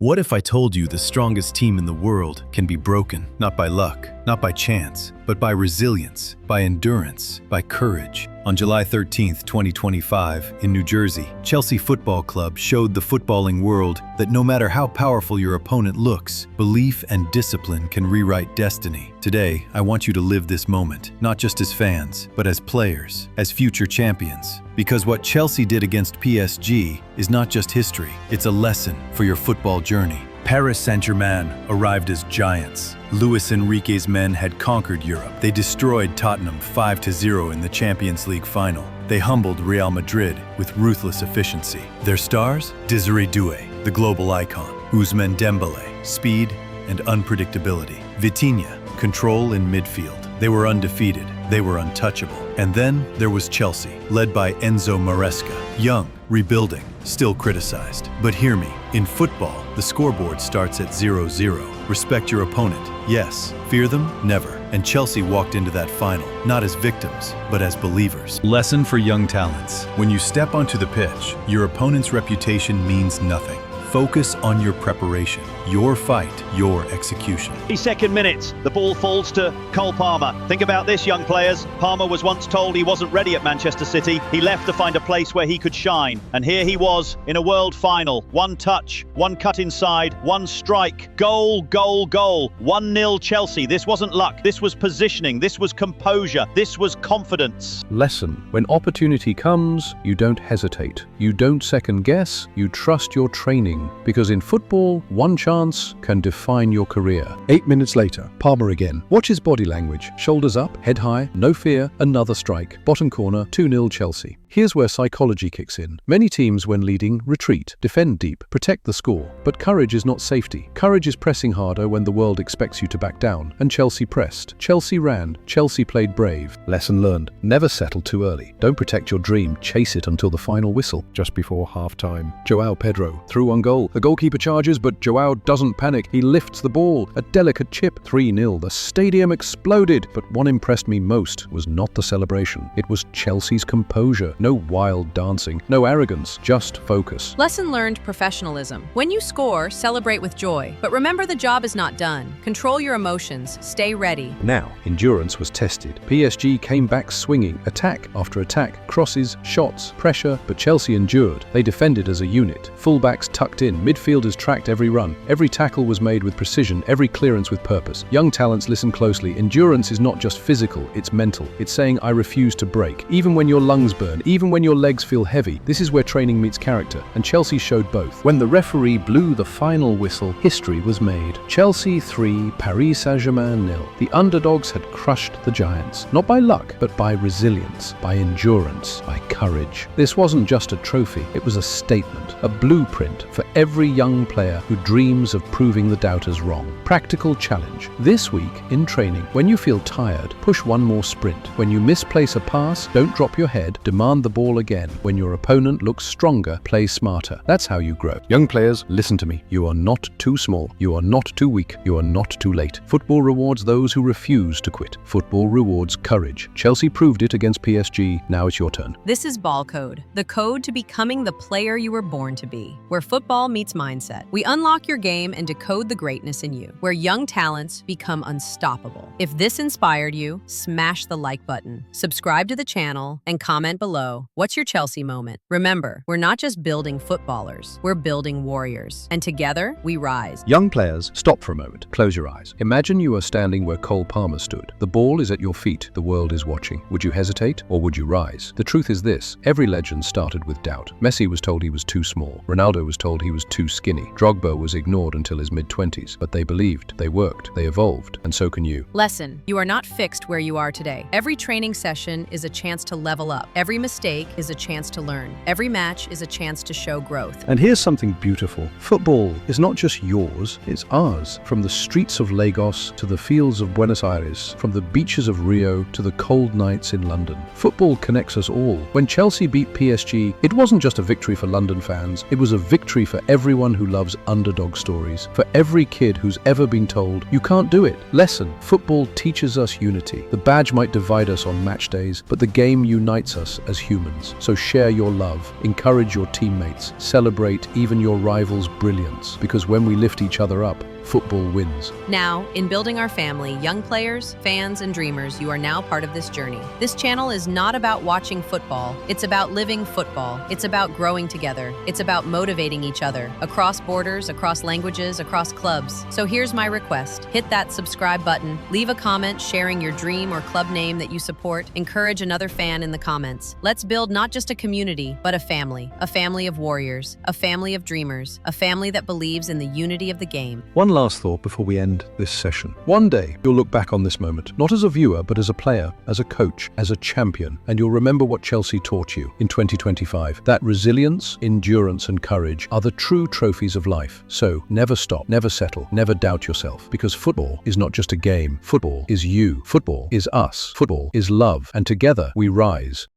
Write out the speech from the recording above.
What if I told you the strongest team in the world can be broken, not by luck, not by chance, but by resilience, by endurance, by courage? On July 13, 2025, in New Jersey, Chelsea Football Club showed the footballing world that no matter how powerful your opponent looks, belief and discipline can rewrite destiny. Today, I want you to live this moment, not just as fans, but as players, as future champions. Because what Chelsea did against PSG is not just history, it's a lesson for your football journey. Paris Saint-Germain arrived as giants. Luis Enrique's men had conquered Europe. They destroyed Tottenham 5-0 in the Champions League final. They humbled Real Madrid with ruthless efficiency. Their stars? Desiree Doué, the global icon. Ousmane Dembélé, speed and unpredictability. Vitinha, control in midfield. They were undefeated. They were untouchable. And then there was Chelsea, led by Enzo Maresca. Young, rebuilding, still criticized. But hear me, in football, the scoreboard starts at 0-0. Respect your opponent, yes. Fear them, never. And Chelsea walked into that final, not as victims, but as believers. Lesson for young talents. When you step onto the pitch, your opponent's reputation means nothing. Focus on your preparation, your fight, your execution. 2nd minute, the ball falls to Cole Palmer. Think about this, young players. Palmer was once told he wasn't ready at Manchester City. He left to find a place where he could shine. And here he was in a world final. One touch, one cut inside, one strike. Goal, goal, goal. 1-0 Chelsea. This wasn't luck. This was positioning. This was composure. This was confidence. Lesson: when opportunity comes, you don't hesitate. You don't second guess. You trust your training. Because in football, one chance can define your career. 8 minutes later, Palmer again. Watch his body language. Shoulders up, head high, no fear, another strike. Bottom corner, 2-0 Chelsea. Here's where psychology kicks in. Many teams, when leading, retreat, defend deep, protect the score. But courage is not safety. Courage is pressing harder when the world expects you to back down. And Chelsea pressed. Chelsea ran. Chelsea played brave. Lesson learned: never settle too early. Don't protect your dream. Chase it until the final whistle, just before half-time. Joao Pedro, through on goal. The goalkeeper charges, but Joao doesn't panic. He lifts the ball. A delicate chip. 3-0. The stadium exploded. But what impressed me most was not the celebration. It was Chelsea's composure. No wild dancing, no arrogance, just focus. Lesson learned: professionalism. When you score, celebrate with joy. But remember, the job is not done. Control your emotions. Stay ready. Now, endurance was tested. PSG came back swinging, attack after attack, crosses, shots, pressure, but Chelsea endured. They defended as a unit. Fullbacks tucked in, midfielders tracked every run. Every tackle was made with precision, every clearance with purpose. Young talents, listen closely. Endurance is not just physical, it's mental. It's saying, I refuse to break. Even when your lungs burn, even when your legs feel heavy. This is where training meets character, and Chelsea showed both. When the referee blew the final whistle, history was made. Chelsea 3, Paris Saint-Germain 0. The underdogs had crushed the giants, not by luck, but by resilience, by endurance, by courage. This wasn't just a trophy, it was a statement, a blueprint for every young player who dreams of proving the doubters wrong. Practical challenge. This week, in training, when you feel tired, push one more sprint. When you misplace a pass, don't drop your head, demand the ball again. When your opponent looks stronger, play smarter. That's how you grow. Young players, listen to me. You are not too small. You are not too weak. You are not too late. Football rewards those who refuse to quit. Football rewards courage. Chelsea proved it against PSG. Now it's your turn. This is BallCode, the code to becoming the player you were born to be. Where football meets mindset. We unlock your game and decode the greatness in you. Where young talents become unstoppable. If this inspired you, smash the like button, subscribe to the channel, and comment below. What's your Chelsea moment? Remember, we're not just building footballers, we're building warriors. And together, we rise. Young players, stop for a moment. Close your eyes. Imagine you are standing where Cole Palmer stood. The ball is at your feet. The world is watching. Would you hesitate or would you rise? The truth is this: every legend started with doubt. Messi was told he was too small. Ronaldo was told he was too skinny. Drogba was ignored until his mid-20s. But they believed, they worked, they evolved, and so can you. Lesson: you are not fixed where you are today. Every training session is a chance to level up. Every mistake is a chance to learn. Every match is a chance to show growth. And here's something beautiful. Football is not just yours, it's ours. From the streets of Lagos to the fields of Buenos Aires, from the beaches of Rio to the cold nights in London. Football connects us all. When Chelsea beat PSG, it wasn't just a victory for London fans, it was a victory for for everyone who loves underdog stories, for every kid who's ever been told, you can't do it. Lesson: football teaches us unity. The badge might divide us on match days, but the game unites us as humans. So share your love, encourage your teammates, celebrate even your rivals' brilliance, because when we lift each other up, football wins. Now, in building our family, young players, fans, and dreamers, you are now part of this journey. This channel is not about watching football. It's about living football. It's about growing together. It's about motivating each other across borders, across languages, across clubs. So here's my request. Hit that subscribe button. Leave a comment sharing your dream or club name that you support. Encourage another fan in the comments. Let's build not just a community, but a family of warriors, a family of dreamers, a family that believes in the unity of the game. One last thought before we end this session. One day, you'll look back on this moment, not as a viewer, but as a player, as a coach, as a champion, and you'll remember what Chelsea taught you in 2025. That resilience, endurance, and courage are the true trophies of life. So never stop, never settle, never doubt yourself, because football is not just a game. Football is you. Football is us. Football is love. And together we rise.